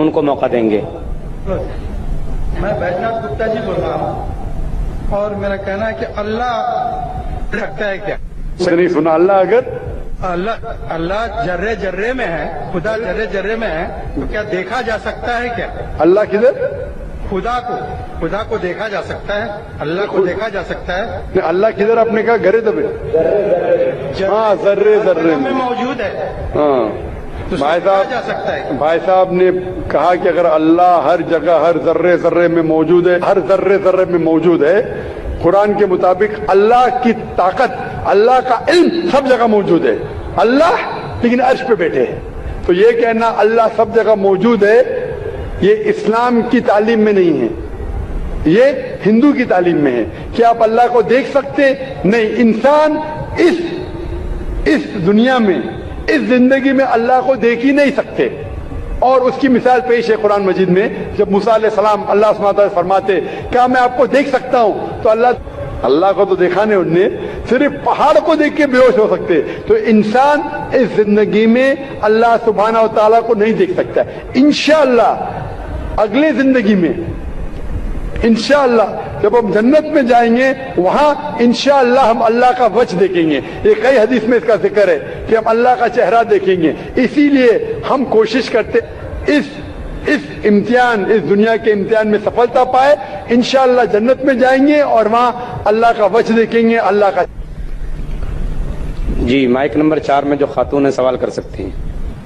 ان کو موقع دیں گے. میں بیجناتھ گپتا جی بول رہا ہوں اور میرا کہنا ہے کہ اللہ رکھتا ہے کیا؟ نہیں سنا. اللہ اگر اللہ جرے جرے میں ہے، خدا جرے جرے میں ہے تو کیا دیکھا جا سکتا ہے کیا؟ اللہ کدھر؟ خدا کو دیکھا جا سکتا ہے، اللہ کو دیکھا جا سکتا ہے. اللہ کدھر؟ آپ نے کہا گرے دبے. ہاں ذرے ذرے میں موجود ہے. ہاں بھائی صاحب نے کہا کہ اگر اللہ ہر جگہ ہر ذرے ذرے میں موجود ہے، ہر ذرے ذرے میں موجود ہے، قرآن کے مطابق اللہ کی طاقت، اللہ کا علم سب جگہ موجود ہے. اللہ لیکن عرش پہ بیٹھے ہیں. تو یہ کہنا اللہ سب جگہ موجود ہے یہ اسلام کی تعلیم میں نہیں ہے، یہ ہندو کی تعلیم میں ہے. کیا آپ اللہ کو دیکھ سکتے؟ نہیں. انسان اس دنیا میں، اس زندگی میں اللہ کو دیکھ ہی نہیں سکتے. اور اس کی مثال پیش ہے قرآن مجید میں. جب موسیٰ علیہ السلام اللہ سبحانہ وتعالیٰ فرماتے کیا میں آپ کو دیکھ سکتا ہوں، تو اللہ کو تو دیکھا نہیں انہوں نے، صرف پہاڑ کو دیکھ کے بے ہوش ہو سکتے. تو انسان اس زندگی میں اللہ سبحانہ وتعالیٰ کو نہیں دیکھ سکتا. انشاءاللہ اگلے زندگی میں انشاءاللہ جب ہم جنت میں جائیں گے وہاں انشاءاللہ ہم اللہ کا وجہ دیکھیں گے. یہ کئی حدیث میں اس کا ذکر ہے کہ ہم اللہ کا چہرہ دیکھیں گے. اسی لیے ہم کوشش کرتے اس امتحان، اس دنیا کے امتحان میں سفلتا پائے. انشاءاللہ جنت میں جائیں گے اور وہاں اللہ کا وجہ دیکھیں گے. اللہ کا. جی مائک نمبر 4 میں جو خاتون ہے سوال کر سکتی ہیں.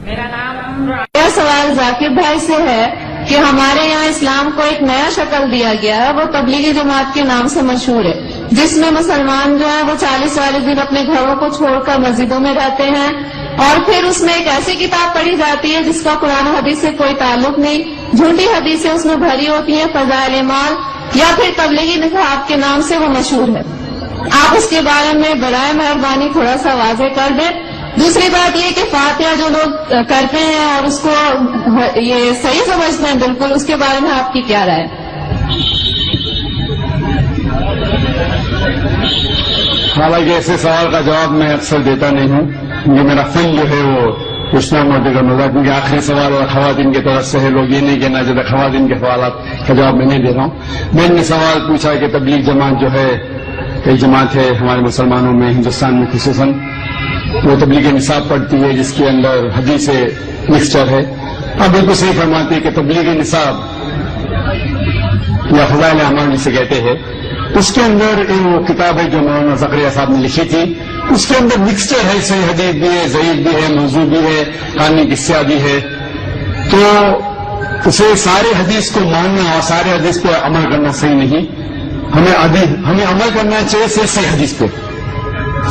میرا سوال ذاکر بھائی سے ہے کہ ہمارے یہاں اسلام کو ایک نیا شکل دیا گیا ہے، وہ تبلیغی جماعت کے نام سے مشہور ہے، جس میں مسلمان جو ہیں وہ 40 والے دن اپنے گھروں کو چھوڑ کر مسجدوں میں رہتے ہیں، اور پھر اس میں ایک ایسی کتاب پڑھی جاتی ہے جس کا قرآن و حدیث سے کوئی تعلق نہیں، جھوٹی حدیثیں اس میں بھری ہوتی ہیں، فضائل اعمال یا پھر تبلیغی نصاب کے نام سے وہ مشہور ہے. آپ اس کے بارے میں برائے مہربانی تھوڑا سا واضح کر دیں. دوسری بات یہ کہ فاتحہ جو لوگ کرتے ہیں اور اس کو یہ صحیح سمجھتے ہیں بالکل، اس کے بارے میں آپ کی کیا رائے؟ حالانکہ ایسے سوال کا جواب میں اکثر دیتا نہیں ہوں، کیونکہ میرا فن جو ہے وہ پوچھنا موٹے کا مزہ، کیونکہ آخری سوال اور خواتین کی طرف سے ہے. لوگ یہ نہیں کہنا چاہتے خواتین کے سوالات کا جواب میں نہیں دے رہا ہوں. میں نے سوال پوچھا کہ تبلیغ جماعت جو ہے ایک جماعت ہے ہمارے مسلمانوں میں، ہندوستان میں خصوصاً، وہ تبلیغ نصاب پڑھتی ہے جس کے اندر حدیث مکسچر ہے. اب بالکل صحیح فرماتی ہے کہ تبلیغ نصاب یا فضائل اعمال جسے کہتے ہیں، اس کے اندر وہ کتاب ہے جو مولانا زکریا صاحب نے لکھی تھی، اس کے اندر مکسچر ہے، صحیح حدیث بھی ہے، ضعیف بھی ہے، موضوع بھی ہے، کہانی قصہ بھی ہے. تو اسے سارے حدیث کو ماننا اور سارے حدیث پہ عمل کرنا صحیح نہیں. ہمیں عمل کرنا چاہیے صحیح حدیث پہ.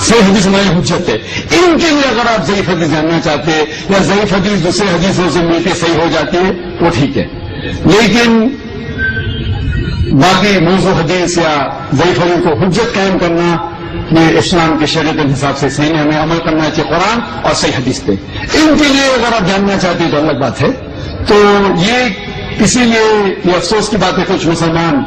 صحیح حدیث ہماری حجت ہے. ان کے لیے اگر آپ ضعیف حدیث جاننا چاہتے ہیں یا ضعیف حدیث دوسرے حدیثوں سے مل کے صحیح ہو جاتی ہے وہ ٹھیک ہے، لیکن باقی موضوع حدیث یا ضعیف حدیث کو حجت قائم کرنا یہ اسلام کے شریعت کے حساب سے صحیح نہیں. ہمیں عمل کرنا چاہیے قرآن اور صحیح حدیث پہ. ان کے لیے اگر آپ جاننا چاہتے ہیں تو الگ بات ہے. تو یہ اسی لیے یہ افسوس کی بات ہے کچھ مسلمان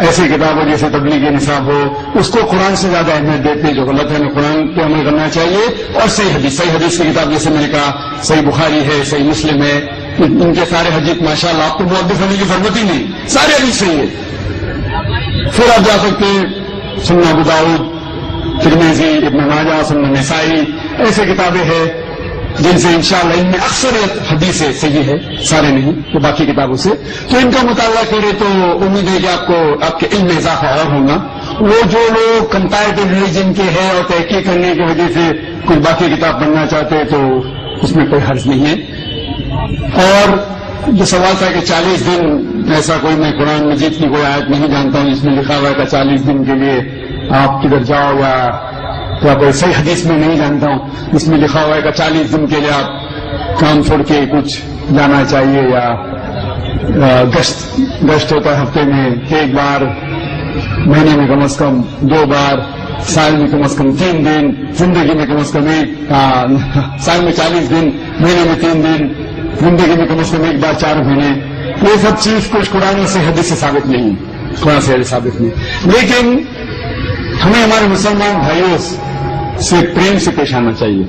ایسی کتابوں جیسے تبلیغ نصاب ہو اس کو قرآن سے زیادہ اہمیت دیتے ہیں، جو غلط ہے. قرآن پہ عمل کرنا چاہیے اور صحیح حدیث کی کتاب جیسے میں نے کہا صحیح بخاری ہے، صحیح مسلم ہے، ان کے سارے حدیث ماشاءاللہ آپ کو محدث ہونے کی ضرورت ہی نہیں، سارے حدیث صحیح ہے. پھر آپ جا سکتے ہیں سنن ابو داؤد، ترمذی، ابن ماجہ، سنن نسائی، ایسے کتابیں ہیں جن سے انشاءاللہ ان میں اکثریت حدیثیں صحیح ہے، سارے نہیں تو باقی کتابوں سے. تو ان کا مطالعہ کرے تو امید ہے کہ آپ کے علم میں اضافہ اور ہوگا. وہ جو لوگ کمپیریٹو ریلیجن کے ہیں اور تحقیق کرنے کی وجہ سے کوئی باقی کتاب پڑھنا چاہتے تو اس میں کوئی حرج نہیں ہے. اور جو سوال تھا کہ 40 دن ایسا کوئی میں قرآن مجید کی کوئی آیت نہیں جانتا ہوں جس میں لکھا ہوا ہے کہ 40 دن کے لیے آپ کدھر جاؤ، یا کوئی صحیح حدیث میں نہیں جانتا ہوں جس میں لکھا ہوا ہے کہ 40 دن کے لیے آپ کام چھوڑ کے کچھ جانا چاہیے، یا گشت ہوتا ہے ہفتے میں 1 بار، مہینے میں کم از کم 2 بار، سال میں کم از کم 3 دن، زندگی میں کم از کم سال میں 40 دن، مہینے میں 3 دن، زندگی میں کم از کم 1 بار 4 مہینے. یہ سب چیز کچھ قرآن سے حدیث سے ثابت نہیں، قرآن سے حدیث ثابت نہیں. لیکن ہمیں ہمارے مسلمان بھائیوں سے پریم سے پیش آنا چاہیے.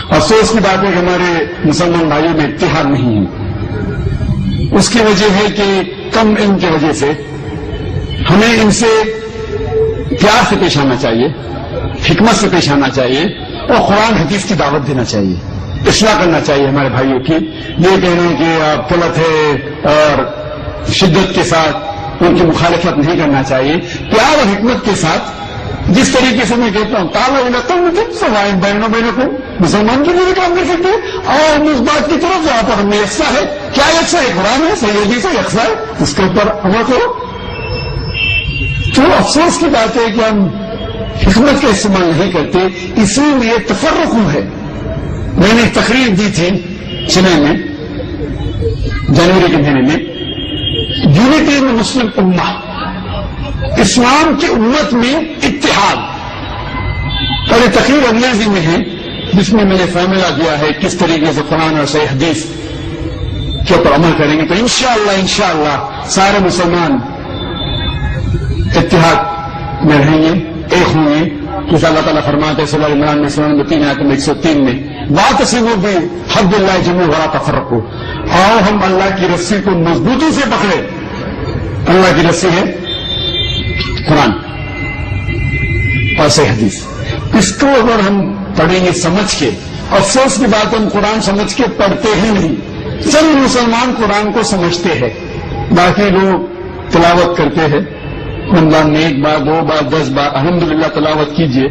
افسوس کی بات ہے کہ ہمارے مسلمان بھائیوں میں اتحاد نہیں ہے. اس کی وجہ ہے کہ کم علم کی وجہ سے ہمیں ان سے پیار سے پیش آنا چاہیے، حکمت سے پیش آنا چاہیے، اور قرآن حدیث کی دعوت دینا چاہیے، اصلاح کرنا چاہیے ہمارے بھائیوں کی. یہ کہنا کہ آپ غلط ہے اور شدت کے ساتھ ان کی مخالفت نہیں کرنا چاہیے. پیار اور حکمت کے ساتھ جس طریقے سے میں کہتا ہوں سوائے بہنوں بہنوں کو مسلمان کے لیے بھی کام کر سکتے ہیں، اور اس بات کی طرف جہاں پر ہمیں یکساں ہے، کیا یکساں ہے؟ قرآن ہے، صحیح حدیث ہے، یکساں ہے، اس کے اوپر عمل کرو. تو افسوس کی بات ہے کہ ہم حکمت کا استعمال نہیں کرتے، اسی لیے تفرق ہے. میں نے ایک تقریر دی تھی چنئی میں جنوری کے مہینے میں، یونٹی میں مسلم امہ، اسلام کی امت میں اتحاد. اور یہ تقریر انگریزی میں ہے جس میں میں نے فارمولہ دیا ہے کس طریقے سے قرآن اور صحیح حدیث کے اوپر عمل کریں گے تو انشاءاللہ سارے مسلمان اتحاد میں رہیں گے، ایک ہوں گے. جیسے اللہ تعالیٰ فرماتے ہیں سورہ عمران میں سورہ نمبر 3 آیت نمبر 103 میں واعتصموا بحبل اللہ جميعا ولا تفرقوا، آؤ ہم اللہ کی رسی کو مضبوطی سے پکڑے. اللہ کی رسی ہے قرآن اور صحیح حدیث. اس کو اگر ہم پڑھیں گے سمجھ کے، افسوس کی بات ہم قرآن سمجھ کے پڑھتے ہی نہیں. چند مسلمان قرآن کو سمجھتے ہیں، باقی لوگ تلاوت کرتے ہیں رمضان میں 1 بار 2 بار 10 بار. الحمدللہ تلاوت کیجئے،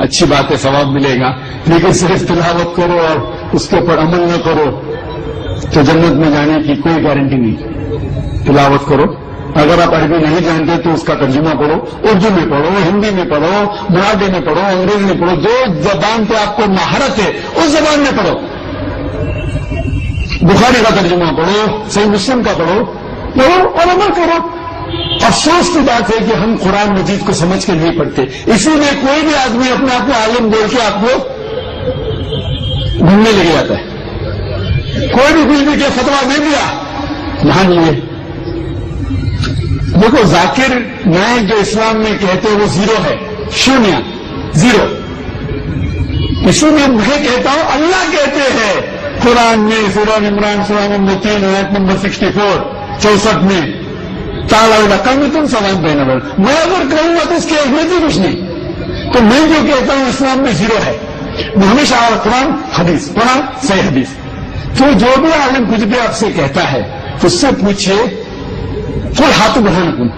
اچھی بات ہے، ثواب ملے گا، لیکن صرف تلاوت کرو اور اس کے اوپر عمل نہ کرو تو جنت میں جانے کی کوئی گارنٹی نہیں. تلاوت کرو، اگر آپ عربی نہیں جانتے تو اس کا ترجمہ پڑھو، اردو میں پڑھو، ہندی میں پڑھو، مراٹھی میں پڑھو، انگریزی میں پڑھو، جو زبان پہ آپ کو مہارت ہے اس زبان میں پڑھو. بخاری کا ترجمہ پڑھو، صحیح مسلم کا پڑھو اور عمل کرو. افسوس کی بات ہے کہ ہم قرآن مجید کو سمجھ کے نہیں پڑھتے، اسی لیے کوئی بھی آدمی اپنے آپ کو عالم بول کے آپ کو گھومنے لے جاتا ہے. کوئی بھی کچھ بھی کہ فتویٰ دے دیا یہاں نہیں ہے. دیکھو ذاکر نائک جو اسلام میں کہتے ہیں وہ زیرو ہے، شونیہ، زیرو. اسی لیے میں کہتا ہوں اللہ کہتے ہیں قرآن میں سورہ عمران سورہ نمبر 3 آیت نمبر 64 میں تالا کم تم سوائے بینور. میں اگر کہوں گا تو اس کی اہمیت ہی کچھ نہیں. تو میں جو کہتا ہوں اسلام میں زیرو ہے. میں ہمیشہ قرآن حدیث، قرآن صحیح حدیث. تو جو بھی عالم کچھ بھی آپ سے کہتا ہے تو اس سے پوچھئے کوئی ہاتھ بڑھانا کن،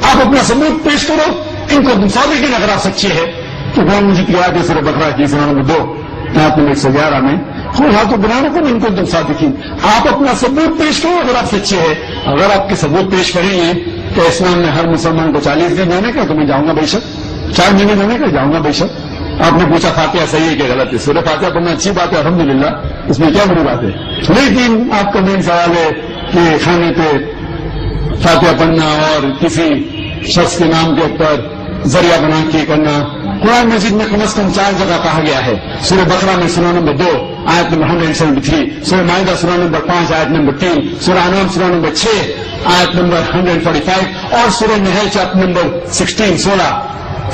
آپ اپنا ثبوت پیش کرو. ان کو تم صادقین اگر آپ سچے ہیں تو قرآن مجید کی آیت سورہ بقرہ کی سورہ نمبر 2 آیت نمبر 111 میں کوئی ہاتھ بڑھانا کن ان کو تم صادقین. آپ اپنا ثبوت پیش کرو اگر آپ سچے ہیں. اگر آپ کے ثبوت پیش کریں گے تو اسلام میں ہر مسلمان کو 40 دن جانے کا، تو میں جاؤں گا بے شک. 4 مہینے جانے کا جاؤں گا بے شک. آپ نے پوچھا فاتحہ صحیح ہے کہ غلط ہے؟ سورہ فاتحہ پڑھنا اچھی بات ہے الحمدللہ، اس میں کیا بڑی بات ہے. لیکن آپ کا مین سوال ہے کہ کھانے پہ فاتحہ پڑھنا اور کسی شخص کے نام کے اوپر ذریعہ بنا کے کرنا. قرآن مجید میں کم از کم 4 جگہ کہا گیا ہے. سورہ بقرہ میں سورہ نمبر 2 آیت نمبر 173، سورہ مائدہ سورہ نمبر 5 آیت نمبر 3، سورہ انعام سورہ نمبر 6 آیت نمبر 145 اور سورہ نحل چیپٹر نمبر 16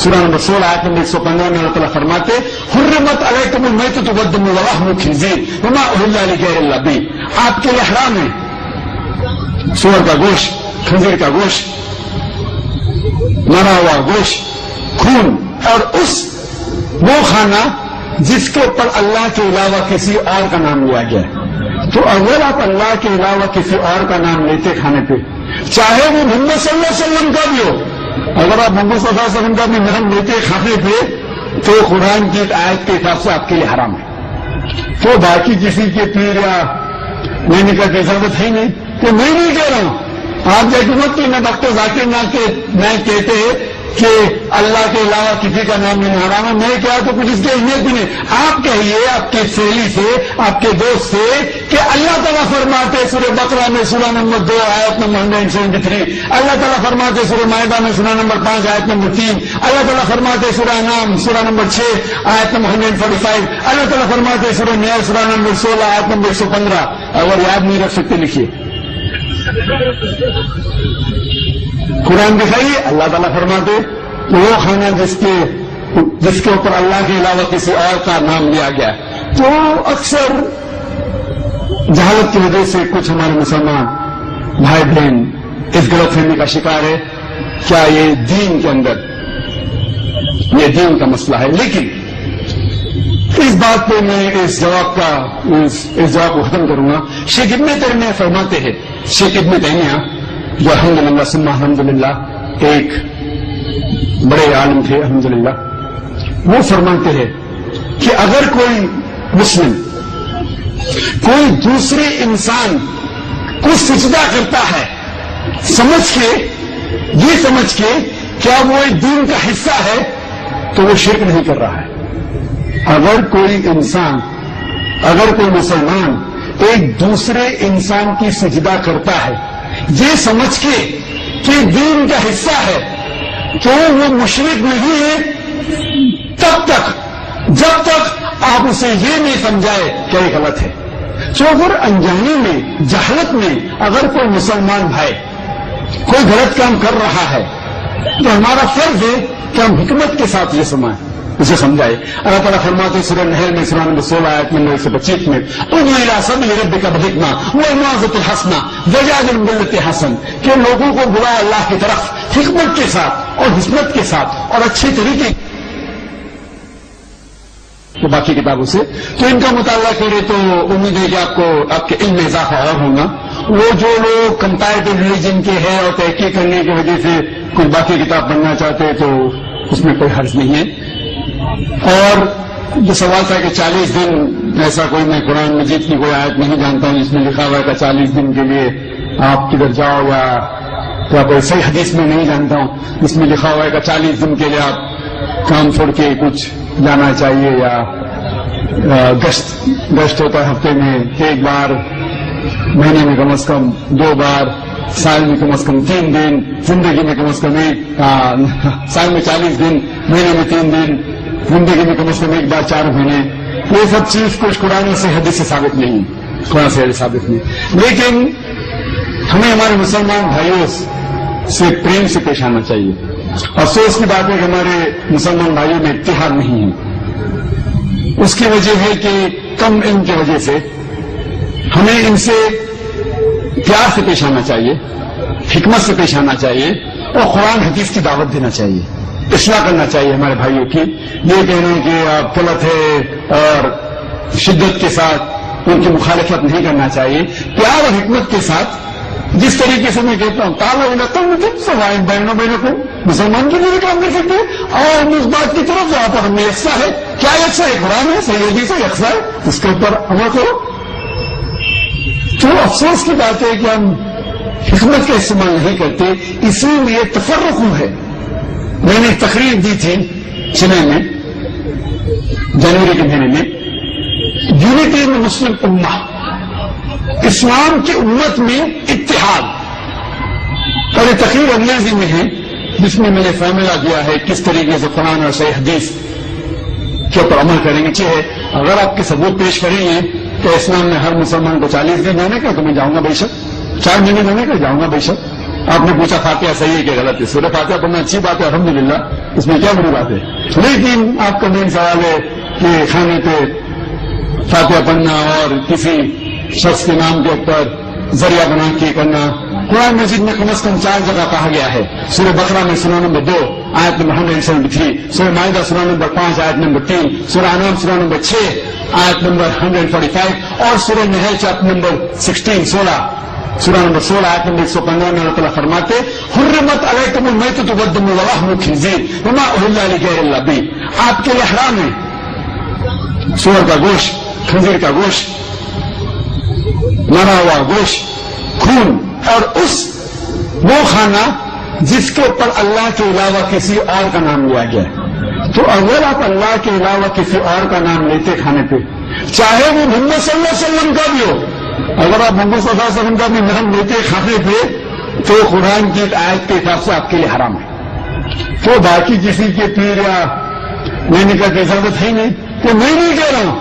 سورہ نمبر 16 آیت نمبر 115 میں اللہ تعالیٰ فرماتے حرمت علیکم المیتۃ والدم ولحم الخنزیر وما اہل لغیر اللہ بہ. آپ کے لیے حرام ہے سور کا گوشت، خنزیر کا گوشت، مرا ہوا گوشت، خون، اور وہ کھانا جس کے اوپر اللہ کے علاوہ کسی اور کا نام لیا گیا. تو اگر آپ اللہ کے علاوہ کسی اور کا نام لیتے کھانے پہ، چاہے وہ محمد صلی اللہ علیہ وسلم کا بھی ہو، اگر آپ محمد صلی اللہ علیہ وسلم کا بھی نام لیتے کھانے پہ تو قرآن کی آیت کے حساب سے آپ کے لیے حرام ہے. تو باقی کسی کے پیر یا لینے کا ضرورت ہے نہیں. تو میں نہیں کہہ رہا ہوں، آپ جیسے مت کہ میں ڈاکٹر ذاکر نائک کہتے ہیں کہ اللہ کے علاوہ کسی کا نام نہیں حرام ہے. میں کیا تو کچھ اس کی اہمیت بھی نہیں. آپ کہیے آپ کے سہیلی سے، آپ کے دوست سے کہ اللہ تعالیٰ فرماتے سورہ بقرہ میں سورہ نمبر 2 آیت نمبر 173، اللہ تعالیٰ فرماتے سورہ مائدہ میں سورہ نمبر 5 آیت نمبر 3، اللہ تعالیٰ فرماتے سورہ انعام سورہ نمبر 6 آیت نمبر 145، اللہ تعالیٰ فرماتے سورہ نحل سورہ نمبر 16 آیت نمبر 115. اگر یاد نہیں رکھ سکتے لکھیے. قرآن دکھائیے اللہ تعالیٰ فرماتے وہ کھانا جس کے اوپر اللہ کے علاوہ کسی اور کا نام لیا گیا. تو اکثر جہالت کی وجہ سے کچھ ہمارے مسلمان بھائی بہن اس غلط فہمی کا شکار ہے کیا یہ دین کے اندر یہ دین کا مسئلہ ہے. لیکن اس بات پہ میں اس جواب کو ختم کروں گا. شیخ ابن تیمیہ فرماتے ہیں, شیخ ابن تیمیہ جو الحمدللہ ثم الحمدللہ ایک بڑے عالم تھے الحمدللہ, وہ فرماتے ہیں کہ اگر کوئی مسلم کوئی دوسرے انسان کو سجدہ کرتا ہے یہ سمجھ کے کیا وہ ایک دین کا حصہ ہے تو وہ شرک نہیں کر رہا ہے. اگر کوئی مسلمان ایک دوسرے انسان کی سجدہ کرتا ہے یہ سمجھ کے کہ دین کا حصہ ہے تو وہ مشرک نہیں ہے جب تک آپ اسے یہ نہیں سمجھائے کہ یہ غلط ہے. تو اگر انجانی میں جہالت میں اگر کوئی مسلمان بھائی کوئی غلط کام کر رہا ہے تو ہمارا فرض ہے کہ ہم حکمت کے ساتھ یہ اسے سمجھائے. اللہ تعالیٰ فرماتے سورہ نحل میں سورہ نمبر 16 آیت نمبر 125 میں ادعو الی سبیل ربک بالحکمہ والموعظۃ الحسنہ وجادلہم باللتی احسن حسن, کہ لوگوں کو بلائے اللہ کی طرف حکمت کے ساتھ اور حکمت کے ساتھ اور اچھے طریقے تو باقی کتابوں سے. تو ان کا مطالعہ کرے تو امید ہے کہ آپ کے علم میں اضافہ اور ہوگا. وہ جو لوگ کمپیریٹو ریلیجن کے ہیں اور تحقیق کرنے کی وجہ سے کوئی باقی کتاب پڑھنا چاہتے تو اس میں کوئی حرج نہیں ہے. اور جو سوال تھا کہ 40 دن ایسا کوئی میں قرآن مجید کی کوئی آیت نہیں جانتا ہوں جس میں لکھا ہوا ہے کہ 40 دن کے لیے آپ کدھر جاؤ, یا کوئی صحیح حدیث میں نہیں جانتا ہوں جس میں لکھا ہوا ہے کہ 40 دن کے لیے آپ کام چھوڑ کے کچھ جانا چاہیے, یا گشت ہوتا ہے ہفتے میں 1 بار, مہینے میں کم از کم 2 بار, سال میں کم از کم 3 دن, زندگی میں کم از کم سال میں 40 دن, مہینے میں 3 دن, زندگی میں کم از کم 1 بار 4 مہینے. یہ سب چیز کچھ قرآن سے حدیث سے ثابت نہیں, قرآن سے حدیث ثابت نہیں. لیکن ہمیں ہمارے مسلمان بھائیوں سے پریم سے پیش آنا چاہیے. افسوس کی بات ہے کہ ہمارے مسلمان بھائیوں میں اتحاد نہیں ہے. اس کی وجہ ہے کہ کم علم کی وجہ سے ہمیں ان سے پیار سے پیش آنا چاہیے, حکمت سے پیش آنا چاہیے اور قرآن حدیث کی دعوت دینا چاہیے, اصلاح کرنا چاہیے ہمارے بھائیوں کی. یہ کہنا کہ آپ غلط ہے اور شدت کے ساتھ ان کی مخالفت نہیں کرنا چاہیے. پیار اور حکمت کے ساتھ جس طریقے سے میں کہتا ہوں تعالیٰ بہنوں کو مسلمان کے لیے کام کر سکتے ہیں اور اس بات کی طرف جہاں پر ہمیں یکساں ہے, کیا یکساں ہے قرآن ہے, صحیح حدیث ہے, یکساں ہے, اس کے اوپر عمل کرو. تو افسوس کی بات ہے کہ ہم حکمت کا استعمال نہیں کرتے, اسی لیے تفرق ہے. میں نے تقریر دی تھی چنئی میں جنوری کے مہینے میں, یونٹی میں مسلم امہ, اسلام کی امت میں اتحاد. اور یہ تقریر انگریزی میں ہے جس میں نے فارمولا دیا ہے کس طریقے سے قرآن اور صحیح حدیث کے اوپر عمل کریں گے. چاہے اگر آپ کے ثبوت پیش کریں گے کہ اسلام میں ہر مسلمان کو 40 دن جانے کا تو میں جاؤں گا بے شک, 4 مہینے جانے کا جاؤں گا بے شک. آپ نے پوچھا فاتحہ صحیح ہے کہ غلط ہے, سورہ فاتحہ پڑھنا اچھی بات ہے الحمدللہ, اس میں کیا بڑی بات ہے. لیکن آپ کا مین سوال ہے کہ کھانے پہ فاتحہ پڑھنا اور کسی شخص کے نام کے اوپر ذریعہ بنا کے کرنا. قرآن مجید میں کم از کم 4 جگہ کہا گیا ہے. سورہ بقرہ میں سورہ نمبر 2 آیت نمبر 173, سورہ مائدہ سورہ نمبر 5 آیت نمبر 3, سورہ انعام سورہ نمبر 6 آیت نمبر 145 اور سورہ نحل چیپٹر نمبر 16 سورہ نمبر 16 آیت نمبر 115 میں اللہ تعالیٰ فرماتے حرمت علیکم المیتۃ والدم ولحم الخنزیر وما اہل لغیر اللہ بہ, آپ کے لیے حرام ہے سور کا گوشت, خنزیر کا گوشت, مرا ہوا گوشت, خون اور وہ کھانا جس کے اوپر اللہ کے علاوہ کسی اور کا نام لیا گیا. تو اگر آپ اللہ کے علاوہ کسی اور کا نام لیتے کھانے پہ, چاہے وہ محمد صلی اللہ علیہ وسلم کا بھی ہو, اگر آپ محمد صلی اللہ علیہ وسلم کا بھی نام لیتے کھانے پہ تو قرآن کی آیت کے حساب سے آپ کے لیے حرام ہے. تو باقی کسی کے پیر یا لینے کا اجازت ہے نہیں, تو میں نہیں کہہ رہا ہوں.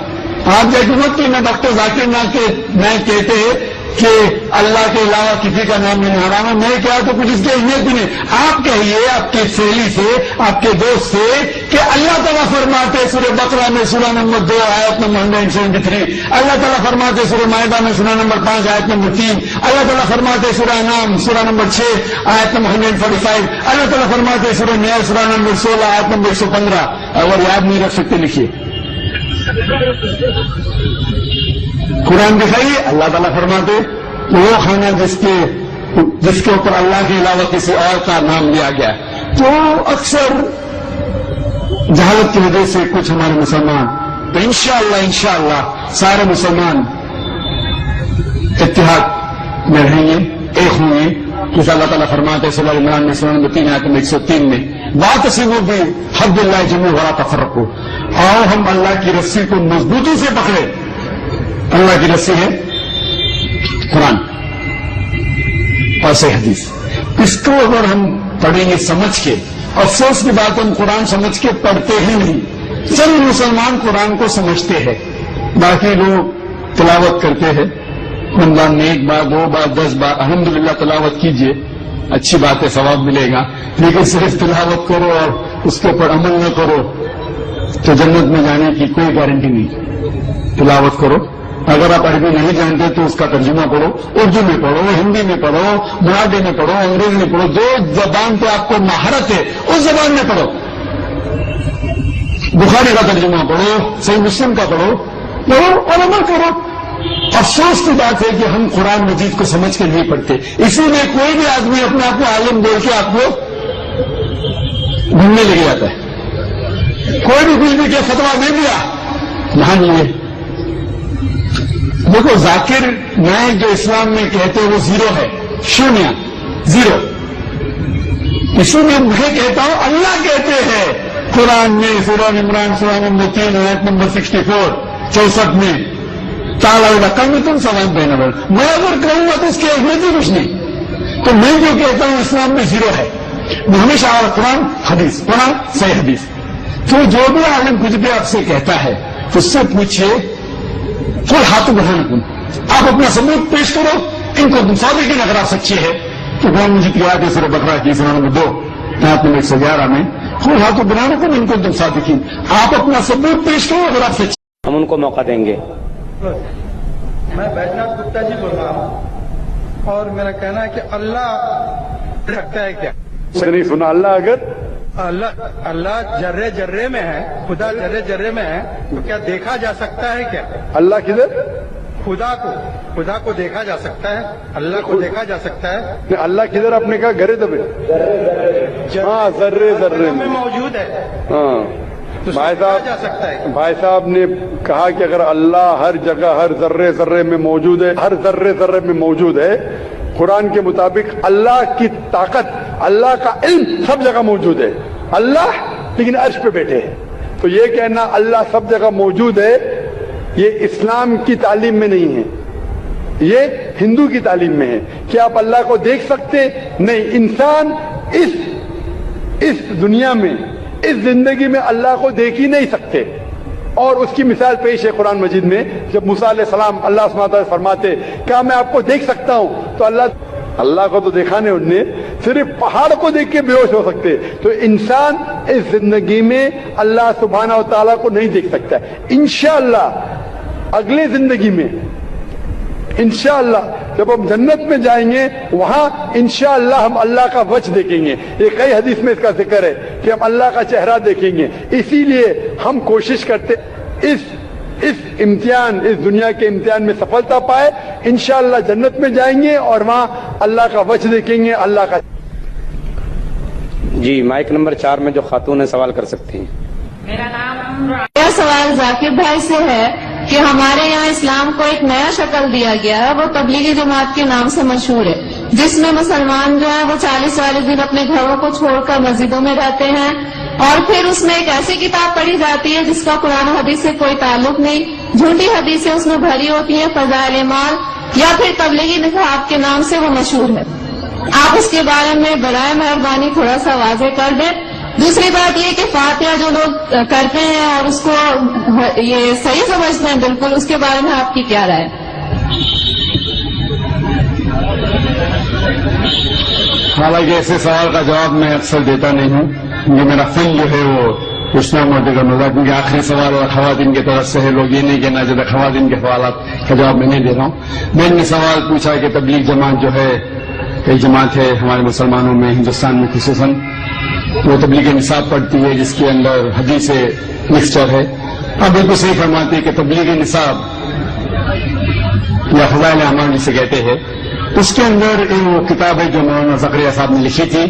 آپ جیسے مت کہ میں ڈاکٹر ذاکر نائک کہتے کہ اللہ کے علاوہ کسی کا نام نہیں حرام ہے، میں کیا تو کچھ اس کی اہمیت بھی نہیں. آپ کہیے آپ کی سہیلی سے، آپ کے دوست سے کہ اللہ تعالیٰ فرماتے سورہ بقرہ میں سورہ نمبر 2 آیت نمبر 173، اللہ تعالیٰ فرماتے سورہ مائدہ میں سورہ نمبر 5 آیت نمبر 3، اللہ تعالیٰ فرماتے سورہ انعام سورہ نمبر 6 آیت نمبر 145، اللہ تعالیٰ فرماتے سورہ نحل سورہ نمبر 16 آیت نمبر 115. اگر یاد نہیں رکھ سکتے لکھیے. قرآن دکھائیے. اللہ تعالیٰ فرماتے وہ کھانا جس کے اوپر اللہ کے علاوہ کسی اور کا نام لیا گیا. تو اکثر جہالت کی وجہ سے کچھ ہمارے مسلمان، تو انشاءاللہ سارے مسلمان اتحاد میں رہیں گے، ایک ہوں گے. جیسے اللہ تعالیٰ فرماتے ہیں سورہ عمران میں سورہ نمبر 3 آیت نمبر 103 میں واعتصموا بحبل اللہ جميعا ولا تفرقوا. اور ہم اللہ کی رسی کو مضبوطی سے پکڑے. اللہ کی رسی ہے قرآن اور صحیح حدیث. اس کو اگر ہم پڑھیں گے سمجھ کے، افسوس کی بات ہم قرآن سمجھ کے پڑھتے ہی نہیں. چند مسلمان قرآن کو سمجھتے ہیں، باقی لوگ تلاوت کرتے ہیں. رمضان میں 1 بار 2 بار 10 بار الحمدللہ تلاوت کیجئے، اچھی بات ہے، ثواب ملے گا. لیکن صرف تلاوت کرو اور اس کے اوپر عمل نہ کرو تو جنت میں جانے کی کوئی گارنٹی نہیں. تلاوت کرو. اگر آپ عربی نہیں جانتے تو اس کا ترجمہ پڑھو، اردو میں پڑھو، ہندی میں پڑھو، مراٹھی میں پڑھو، انگریزی میں پڑھو. جو زبان پہ آپ کو مہارت ہے اس زبان میں پڑھو. بخاری کا ترجمہ پڑھو، صحیح مسلم کا پڑھو اور عمل کرو. افسوس کی بات ہے کہ ہم قرآن مجید کو سمجھ کے نہیں پڑھتے. اسی لیے کوئی بھی آدمی اپنے آپ کو عالم بول کے آپ کو گھومنے لے جاتا ہے. کوئی بھی کچھ بھی کہ فتویٰ دے دیا مان لیے. دیکھو ذاکر نائک جو اسلام میں کہتے ہیں وہ 0 ہے، 0. اسی میں میں کہتا ہوں اللہ کہتے ہیں قرآن میں سورہ عمران سورہ نمبر 3 آیت نمبر 64 میں تعالیٰ کم تم سوال دینا پڑا. میں اگر کہوں گا تو اس کی اہمیت ہی کچھ نہیں. تو میں جو کہتا ہوں اسلام میں 0 ہے. میں ہمیشہ قرآن حدیث، قرآن صحیح حدیث. تو جو بھی عالم کچھ بھی آپ سے کہتا ہے تو اس سے پوچھئے کوئی ہاتھ بڑھانا کن، آپ اپنا ثبوت پیش کرو. ان کو تم صادقین اگر آپ سچے ہیں تو قرآن مجید کی آیت سورہ بقرہ کی سورہ نمبر 2 آیت نمبر 111 میں کوئی ہاتھ بڑھانا کن ان کو تم صادقین. آپ اپنا ثبوت پیش کرو اگر آپ سچے. ہم ان کو موقع دیں گے. میں بیجناتھ گپتا جی بول رہا ہوں اور میرا کہنا ہے کہ اللہ رکھتا ہے کیا؟ نہیں سنا. اللہ اگر اللہ جرے جرے میں ہے، خدا جرے جرے میں ہے تو کیا دیکھا جا سکتا ہے کیا؟ اللہ کدھر؟ خدا کو دیکھا جا سکتا ہے، اللہ کو دیکھا جا سکتا ہے. اللہ کدھر؟ آپ نے کہا گرے دبے. ہاں ذرے میں موجود ہے. ہاں بھائی صاحب نے کہا کہ اگر اللہ ہر جگہ ہر ذرے میں موجود ہے، ہر ذرے میں موجود ہے، قرآن کے مطابق اللہ کی طاقت، اللہ کا علم سب جگہ موجود ہے. اللہ لیکن عرش پہ بیٹھے ہیں. تو یہ کہنا اللہ سب جگہ موجود ہے یہ اسلام کی تعلیم میں نہیں ہے، یہ ہندو کی تعلیم میں ہے. کیا آپ اللہ کو دیکھ سکتے؟ نہیں. انسان اس دنیا میں، اس زندگی میں اللہ کو دیکھ ہی نہیں سکتے. اور اس کی مثال پیش ہے قرآن مجید میں. جب موسیٰ علیہ السلام اللہ سبحانہ وتعالیٰ فرماتے کیا میں آپ کو دیکھ سکتا ہوں، تو اللہ کو تو دیکھا نہیں، انہوں نے صرف پہاڑ کو دیکھ کے بے ہوش ہو سکتے. تو انسان اس زندگی میں اللہ سبحانہ وتعالیٰ کو نہیں دیکھ سکتا. انشاءاللہ اگلے زندگی میں انشاءاللہ جب ہم جنت میں جائیں گے وہاں انشاءاللہ ہم اللہ کا وجہ دیکھیں گے. یہ کئی حدیث میں اس کا ذکر ہے کہ ہم اللہ کا چہرہ دیکھیں گے. اسی لیے ہم کوشش کرتے اس امتحان، اس دنیا کے امتحان میں سفلتا پائے. انشاءاللہ جنت میں جائیں گے اور وہاں اللہ کا وجہ دیکھیں گے. اللہ کا جی مائک نمبر 4 میں جو خاتون ہیں سوال کر سکتی ہیں. میرا سوال ذاکر بھائی سے ہے کہ ہمارے یہاں اسلام کو ایک نیا شکل دیا گیا ہے، وہ تبلیغی جماعت کے نام سے مشہور ہے، جس میں مسلمان جو ہیں وہ 40 والے دن اپنے گھروں کو چھوڑ کر مسجدوں میں رہتے ہیں، اور پھر اس میں ایک ایسی کتاب پڑھی جاتی ہے جس کا قرآن و حدیث سے کوئی تعلق نہیں، جھوٹی حدیثیں اس میں بھری ہوتی ہیں، فضائل اعمال یا پھر تبلیغی نصاب کے نام سے وہ مشہور ہے. آپ اس کے بارے میں برائے مہربانی تھوڑا سا واضح کر دیں. دوسری بات یہ کہ فاتحہ جو لوگ کرتے ہیں اور اس کو یہ صحیح سمجھتے ہیں بالکل، اس کے بارے میں آپ کی کیا رائے؟ حالانکہ ایسے سوال کا جواب میں اکثر دیتا نہیں ہوں، کیونکہ میرا فن جو ہے وہ پوچھنا موٹے کا ہوگا، کیونکہ آخری سوال اور خواتین کی طرف سے ہے، لوگ یہ نہیں کہنا چاہتے خواتین کے سوالات کا جواب میں نہیں دے رہا ہوں۔ میں نے سوال پوچھا کہ تبلیغ جماعت جو ہے ایک جماعت ہے ہمارے مسلمانوں میں، ہندوستان میں خصوصاً، وہ تبلیغ نصاب پڑھتی ہے جس کے اندر حدیث مکسچر ہے۔ آپ بالکل صحیح فرماتے ہیں کہ تبلیغ نصاب یا فضائل اعمال جسے کہتے ہیں، اس کے اندر وہ کتاب ہے جو مولانا زکریا صاحب نے لکھی تھی،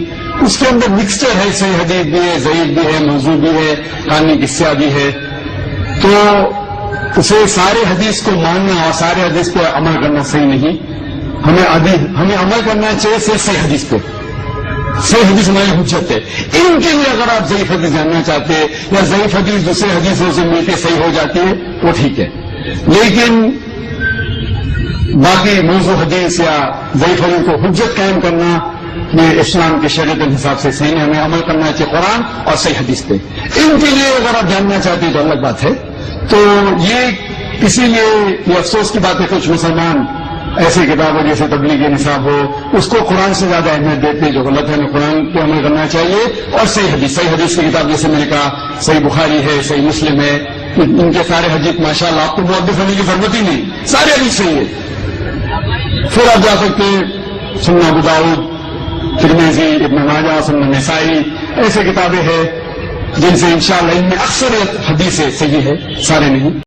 اس کے اندر مکسچر ہے، صحیح حدیث بھی ہے، ضعیف بھی ہے، موضوع بھی ہے، کہانی قصہ بھی ہے۔ تو اسے سارے حدیث کو ماننا اور سارے حدیث پہ عمل کرنا صحیح نہیں۔ ہمیں عمل کرنا چاہیے صحیح حدیث پہ، صحیح حدیث ہماری حجت ہے۔ ان کے لیے اگر آپ ضعیف حدیث جاننا چاہتے ہیں یا ضعیف حدیث دوسرے حدیثوں سے مل کے صحیح ہو جاتی ہے وہ ٹھیک ہے، لیکن باقی موضوع حدیث یا ضعیف حدیث کو حجت قائم کرنا یہ اسلام کے شریعت کے حساب سے صحیح نہیں۔ ہمیں عمل کرنا چاہیے قرآن اور صحیح حدیث پہ۔ ان کے لیے اگر آپ جاننا چاہتے ہیں تو الگ بات ہے۔ تو یہ اسی لیے یہ افسوس کی بات ہے کچھ مسلمان ایسی کتابیں جیسے تبلیغ نصاب ہو اس کو قرآن سے زیادہ اہمیت دیتے ہیں، جو غلط ہے۔ ہمیں قرآن پہ عمل کرنا چاہیے اور صحیح حدیث کی کتاب جیسے میں نے کہا صحیح بخاری ہے، صحیح مسلم ہے، ان کے سارے حدیث ماشاءاللہ آپ کو محدث ہونے کی ضرورت ہی نہیں، سارے حدیث صحیح ہے۔ پھر آپ جا سکتے ہیں سنن ابو داؤد، ترمذی، ابن ماجہ، سنن نسائی، ایسے کتابیں ہیں جن سے انشاءاللہ ان میں اکثریت حدیثیں صحیح ہے، سارے نہیں۔